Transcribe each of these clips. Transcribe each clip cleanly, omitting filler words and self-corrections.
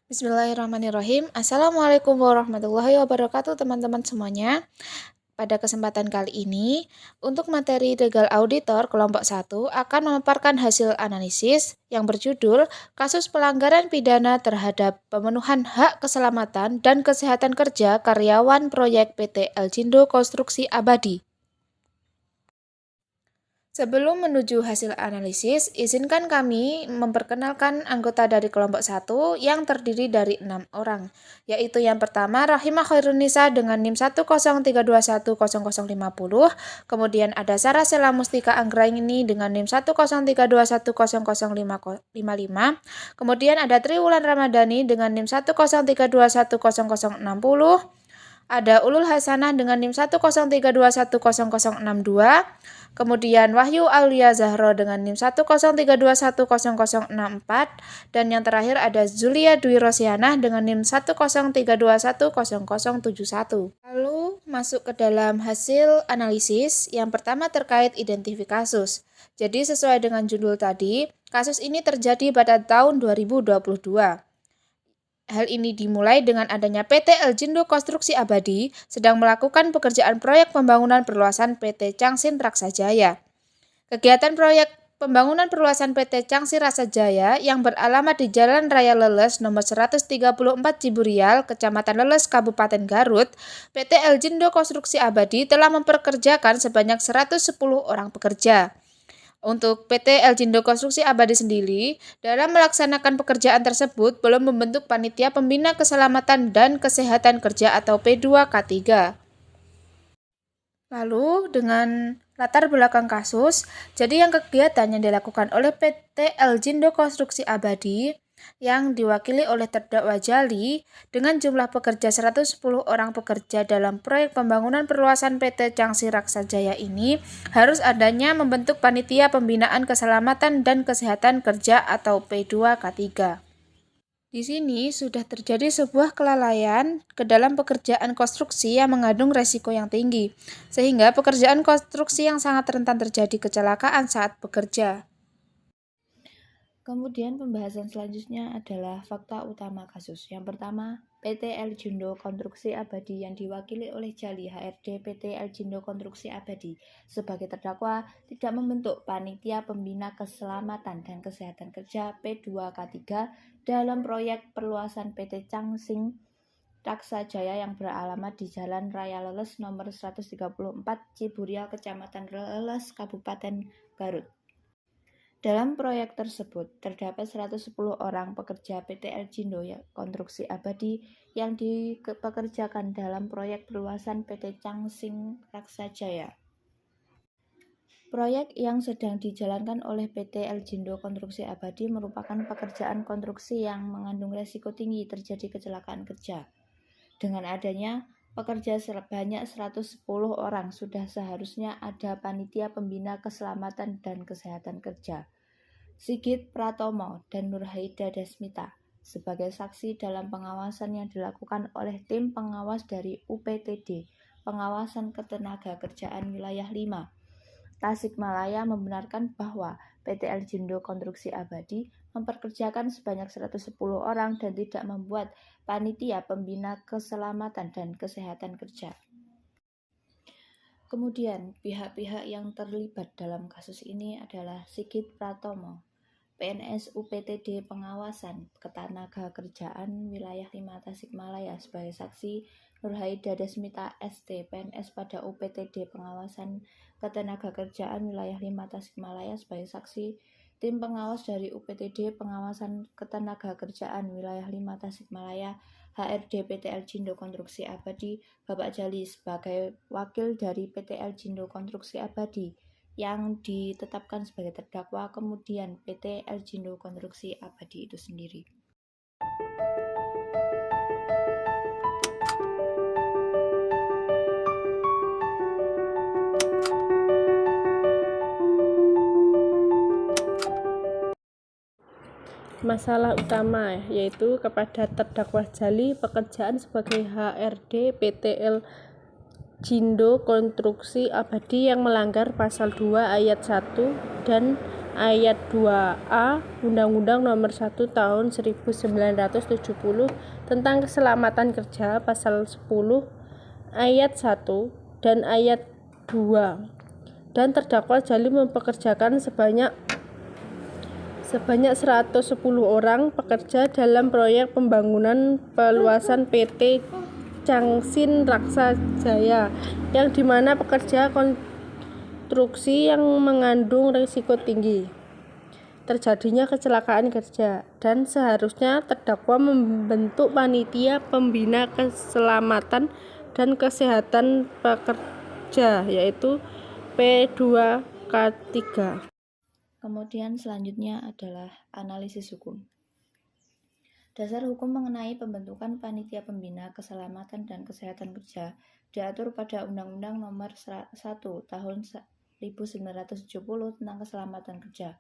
Bismillahirrahmanirrahim. Assalamualaikum warahmatullahi wabarakatuh teman-teman semuanya. Pada kesempatan kali ini, untuk materi legal auditor kelompok 1 akan memaparkan hasil analisis yang berjudul Kasus Pelanggaran Pidana Terhadap Pemenuhan Hak Keselamatan dan Kesehatan Kerja Karyawan Proyek PT Eljindo Konstruksi Abadi. Sebelum menuju hasil analisis, izinkan kami memperkenalkan anggota dari kelompok 1 yang terdiri dari 6 orang, yaitu yang pertama Rahimah Khairunisa dengan NIM 103210050, kemudian ada Sarah Sela Mustika Anggraini dengan NIM 103210055, kemudian ada Triwulan Ramadhani dengan NIM 103210060, ada Ulul Hasanah dengan NIM 103210062, kemudian Wahyu Aulia Zahro dengan NIM 103210064, dan yang terakhir ada Zulia Dwi Rosianah dengan NIM 103210071. Lalu masuk ke dalam hasil analisis, yang pertama terkait identifikasi kasus. Jadi sesuai dengan judul tadi, kasus ini terjadi pada tahun 2022. Hal ini dimulai dengan adanya PT Eljindo Konstruksi Abadi sedang melakukan pekerjaan proyek pembangunan perluasan PT Changsin Raksajaya. Kegiatan proyek pembangunan perluasan PT Changsin Raksajaya yang beralamat di Jalan Raya Leles nomor 134 Ciburial, Kecamatan Leles, Kabupaten Garut, PT Eljindo Konstruksi Abadi telah mempekerjakan sebanyak 110 orang pekerja. Untuk PT Eljindo Konstruksi Abadi sendiri, dalam melaksanakan pekerjaan tersebut belum membentuk Panitia Pembina Keselamatan dan Kesehatan Kerja atau P2K3. Lalu dengan latar belakang kasus, jadi yang kegiatan yang dilakukan oleh PT Eljindo Konstruksi Abadi yang diwakili oleh terdakwa Jali dengan jumlah pekerja 110 orang pekerja dalam proyek pembangunan perluasan PT Changsin Raksajaya ini harus adanya membentuk Panitia Pembinaan Keselamatan dan Kesehatan Kerja atau P2K3. Di sini sudah terjadi sebuah kelalaian ke dalam pekerjaan konstruksi yang mengandung resiko yang tinggi, sehingga pekerjaan konstruksi yang sangat rentan terjadi kecelakaan saat bekerja. Kemudian pembahasan selanjutnya adalah fakta utama kasus. Yang pertama, PT Eljindo Konstruksi Abadi yang diwakili oleh Jali HRD PT Eljindo Konstruksi Abadi sebagai terdakwa tidak membentuk Panitia Pembina Keselamatan dan Kesehatan Kerja P2K3 dalam proyek perluasan PT Changsin Raksajaya yang beralamat di Jalan Raya Leles nomor 134 Ciburial, Kecamatan Leles, Kabupaten Garut. Dalam proyek tersebut, terdapat 110 orang pekerja PT Eljindo Konstruksi Abadi yang dipekerjakan dalam proyek perluasan PT Changsin Raksajaya. Proyek yang sedang dijalankan oleh PT Eljindo Konstruksi Abadi merupakan pekerjaan konstruksi yang mengandung resiko tinggi terjadi kecelakaan kerja. Dengan adanya pekerja sebanyak 110 orang, sudah seharusnya ada Panitia Pembina Keselamatan dan Kesehatan Kerja, Sigit Pratomo dan Nurhaida Desmita sebagai saksi dalam pengawasan yang dilakukan oleh tim pengawas dari UPTD, Pengawasan Ketenagakerjaan Wilayah 5, Tasikmalaya membenarkan bahwa PT Eljindo Konstruksi Abadi memperkerjakan sebanyak 110 orang dan tidak membuat Panitia Pembina Keselamatan dan Kesehatan Kerja. Kemudian, pihak-pihak yang terlibat dalam kasus ini adalah Sigit Pratomo, PNS UPTD Pengawasan Ketenagakerjaan Wilayah 5 Tasikmalaya sebagai saksi, Nurhaida Desmita ST, PNS pada UPTD Pengawasan Ketenagakerjaan Wilayah 5 Tasikmalaya sebagai saksi, tim pengawas dari UPTD Pengawasan Ketenagakerjaan Wilayah 5 Tasikmalaya, HRD PT Eljindo Konstruksi Abadi, Bapak Jali sebagai wakil dari PT Eljindo Konstruksi Abadi yang ditetapkan sebagai terdakwa, kemudian PT Eljindo Konstruksi Abadi itu sendiri. Masalah utama yaitu kepada terdakwa Jali pekerjaan sebagai HRD PT Eljindo Konstruksi Abadi yang melanggar pasal 2 ayat 1 dan ayat 2A Undang-Undang Nomor 1 Tahun 1970 tentang Keselamatan Kerja pasal 10 ayat 1 dan ayat 2, dan terdakwa Jali mempekerjakan sebanyak 110 orang pekerja dalam proyek pembangunan peluasan PT Changsin Raksa Jaya, yang dimana pekerja konstruksi yang mengandung risiko tinggi terjadinya kecelakaan kerja, dan seharusnya terdakwa membentuk panitia pembina keselamatan dan kesehatan pekerja, yaitu P2K3. Kemudian selanjutnya adalah analisis hukum. Dasar hukum mengenai pembentukan panitia pembina keselamatan dan kesehatan kerja diatur pada Undang-Undang Nomor 1 Tahun 1970 tentang keselamatan kerja.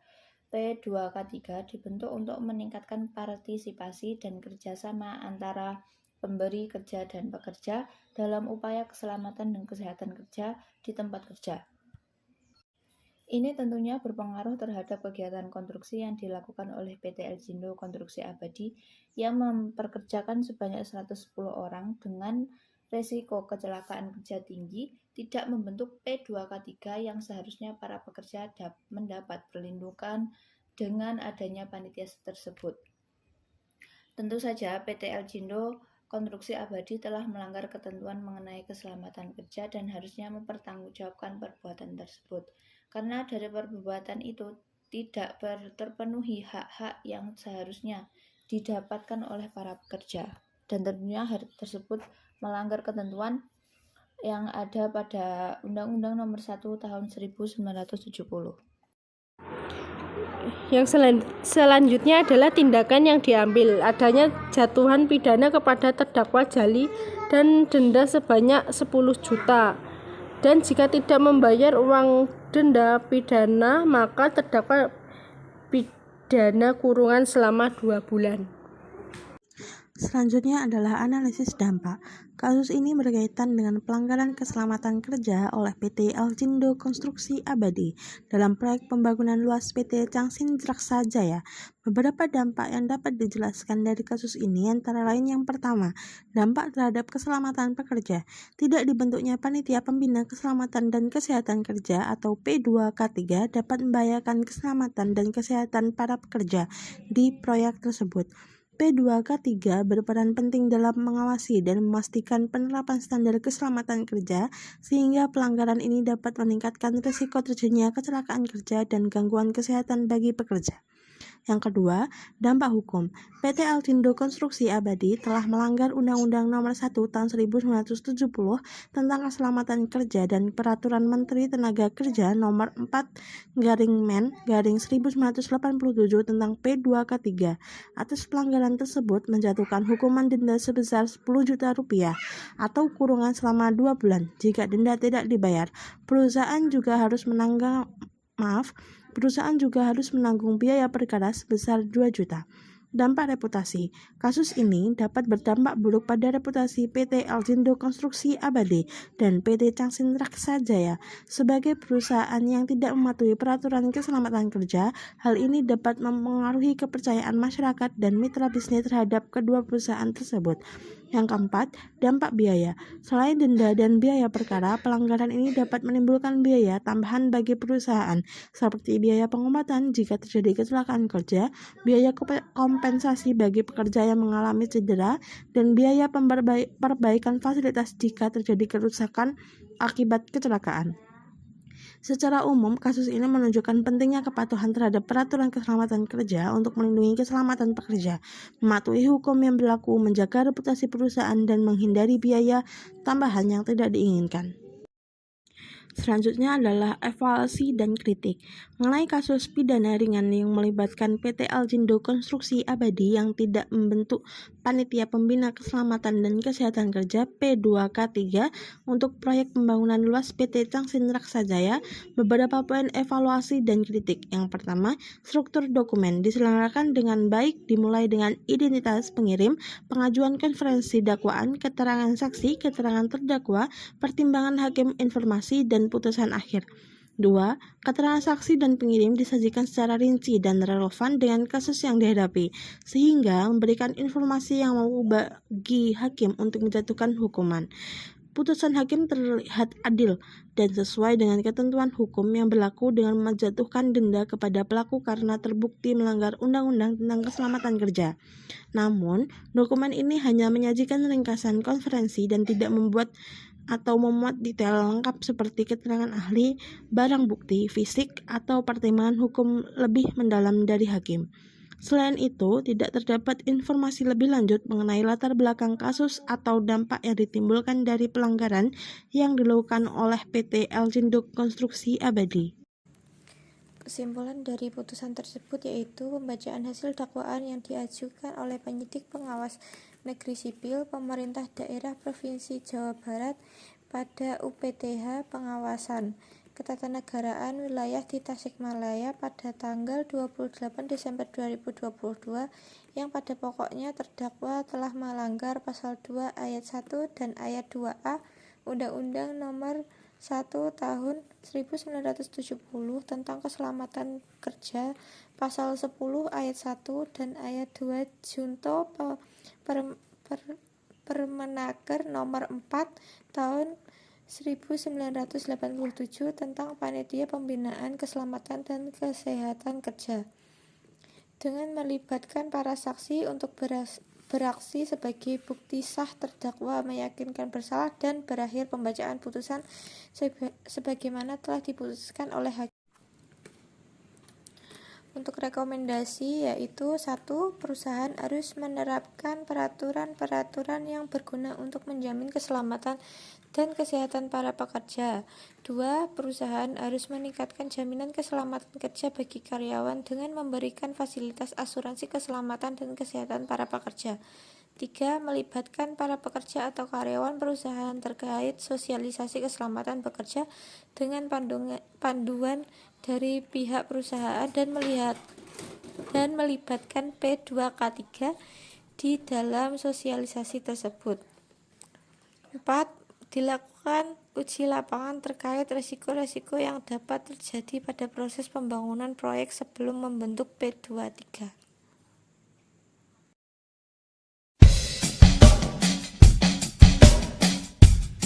P2K3 dibentuk untuk meningkatkan partisipasi dan kerjasama antara pemberi kerja dan pekerja dalam upaya keselamatan dan kesehatan kerja di tempat kerja. Ini tentunya berpengaruh terhadap kegiatan konstruksi yang dilakukan oleh PT Elzindo Konstruksi Abadi yang memperkerjakan sebanyak 110 orang dengan resiko kecelakaan kerja tinggi, tidak membentuk P2K3 yang seharusnya para pekerja mendapat perlindungan dengan adanya panitia tersebut. Tentu saja PT Elzindo Konstruksi Abadi telah melanggar ketentuan mengenai keselamatan kerja dan harusnya mempertanggungjawabkan perbuatan tersebut. Karena dari perbuatan itu tidak terpenuhi hak-hak yang seharusnya didapatkan oleh para pekerja, dan tentunya hal tersebut melanggar ketentuan yang ada pada Undang-Undang Nomor 1 Tahun 1970. Yang selanjutnya adalah tindakan yang diambil, adanya jatuhan pidana kepada terdakwa Jali dan denda sebanyak 10 juta. Dan jika tidak membayar uang denda pidana, maka terdakwa pidana kurungan selama 2 bulan. Selanjutnya adalah analisis dampak. Kasus ini berkaitan dengan pelanggaran keselamatan kerja oleh PT Elzindo Konstruksi Abadi dalam proyek pembangunan luas PT Changsin Raksa Jaya. Beberapa dampak yang dapat dijelaskan dari kasus ini antara lain yang pertama, dampak terhadap keselamatan pekerja. Tidak dibentuknya panitia pembina keselamatan dan kesehatan kerja atau P2K3 dapat membahayakan keselamatan dan kesehatan para pekerja di proyek tersebut. P2K3 berperan penting dalam mengawasi dan memastikan penerapan standar keselamatan kerja, sehingga pelanggaran ini dapat meningkatkan risiko terjadinya kecelakaan kerja dan gangguan kesehatan bagi pekerja. Yang kedua, dampak hukum. PT Elzindo Konstruksi Abadi telah melanggar Undang-Undang Nomor 1 Tahun 1970 tentang keselamatan kerja dan Peraturan Menteri Tenaga Kerja Nomor 4/Men/1987 tentang P2K3. Atas pelanggaran tersebut menjatuhkan hukuman denda sebesar 10 juta rupiah atau kurungan selama 2 bulan. Jika denda tidak dibayar, perusahaan juga harus menanggung biaya perkara sebesar 2 juta. Dampak reputasi. Kasus ini dapat berdampak buruk pada reputasi PT Elzindo Konstruksi Abadi dan PT Changsin Raksa Jaya sebagai perusahaan yang tidak mematuhi peraturan keselamatan kerja. Hal ini dapat mempengaruhi kepercayaan masyarakat dan mitra bisnis terhadap kedua perusahaan tersebut. Yang keempat, dampak biaya. Selain denda dan biaya perkara, pelanggaran ini dapat menimbulkan biaya tambahan bagi perusahaan, seperti biaya pengobatan jika terjadi kecelakaan kerja, biaya kompensasi bagi pekerja yang mengalami cedera, dan biaya perbaikan fasilitas jika terjadi kerusakan akibat kecelakaan. Secara umum, kasus ini menunjukkan pentingnya kepatuhan terhadap peraturan keselamatan kerja untuk melindungi keselamatan pekerja, mematuhi hukum yang berlaku, menjaga reputasi perusahaan, dan menghindari biaya tambahan yang tidak diinginkan. Selanjutnya adalah evaluasi dan kritik. Mengenai kasus pidana ringan yang melibatkan PT Elzindo Konstruksi Abadi yang tidak membentuk panitia pembina keselamatan dan kesehatan kerja P2K3 untuk proyek pembangunan luas PT Changsin Raksa Jaya, beberapa poin evaluasi dan kritik. Yang pertama, struktur dokumen diselenggarakan dengan baik, dimulai dengan identitas pengirim, pengajuan konferensi dakwaan, keterangan saksi, keterangan terdakwa, pertimbangan hakim informasi, dan putusan akhir. 2. Keterangan saksi dan pengirim disajikan secara rinci dan relevan dengan kasus yang dihadapi, sehingga memberikan informasi yang mampu bagi hakim untuk menjatuhkan hukuman. Putusan hakim terlihat adil dan sesuai dengan ketentuan hukum yang berlaku dengan menjatuhkan denda kepada pelaku karena terbukti melanggar Undang-Undang tentang Keselamatan Kerja. Namun, dokumen ini hanya menyajikan ringkasan konferensi dan tidak membuat atau memuat detail lengkap seperti keterangan ahli, barang bukti, fisik, atau pertimbangan hukum lebih mendalam dari hakim. Selain itu, tidak terdapat informasi lebih lanjut mengenai latar belakang kasus atau dampak yang ditimbulkan dari pelanggaran yang dilakukan oleh PT Elzindo Konstruksi Abadi. Kesimpulan dari putusan tersebut yaitu pembacaan hasil dakwaan yang diajukan oleh penyidik pengawas negeri sipil pemerintah daerah Provinsi Jawa Barat pada UPTH pengawasan ketatanegaraan wilayah di Tasikmalaya pada tanggal 28 Desember 2022 yang pada pokoknya terdakwa telah melanggar pasal 2 ayat 1 dan ayat 2A Undang-Undang Nomor 1 Tahun 1970 tentang Keselamatan Kerja, pasal 10 ayat 1 dan ayat 2 Junto Permenaker Nomor 4 Tahun 1987 tentang Panitia Pembinaan Keselamatan dan Kesehatan Kerja, dengan melibatkan para saksi untuk beraksi sebagai bukti sah terdakwa meyakinkan bersalah dan berakhir pembacaan putusan sebagaimana telah diputuskan oleh hakim. Untuk rekomendasi yaitu 1. Perusahaan harus menerapkan peraturan-peraturan yang berguna untuk menjamin keselamatan dan kesehatan para pekerja. 2. Perusahaan harus meningkatkan jaminan keselamatan kerja bagi karyawan dengan memberikan fasilitas asuransi keselamatan dan kesehatan para pekerja. 3. Melibatkan para pekerja atau karyawan perusahaan terkait sosialisasi keselamatan bekerja dengan panduan dari pihak perusahaan dan melibatkan P2K3 di dalam sosialisasi tersebut. 4. Dilakukan uji lapangan terkait risiko-risiko yang dapat terjadi pada proses pembangunan proyek sebelum membentuk P23.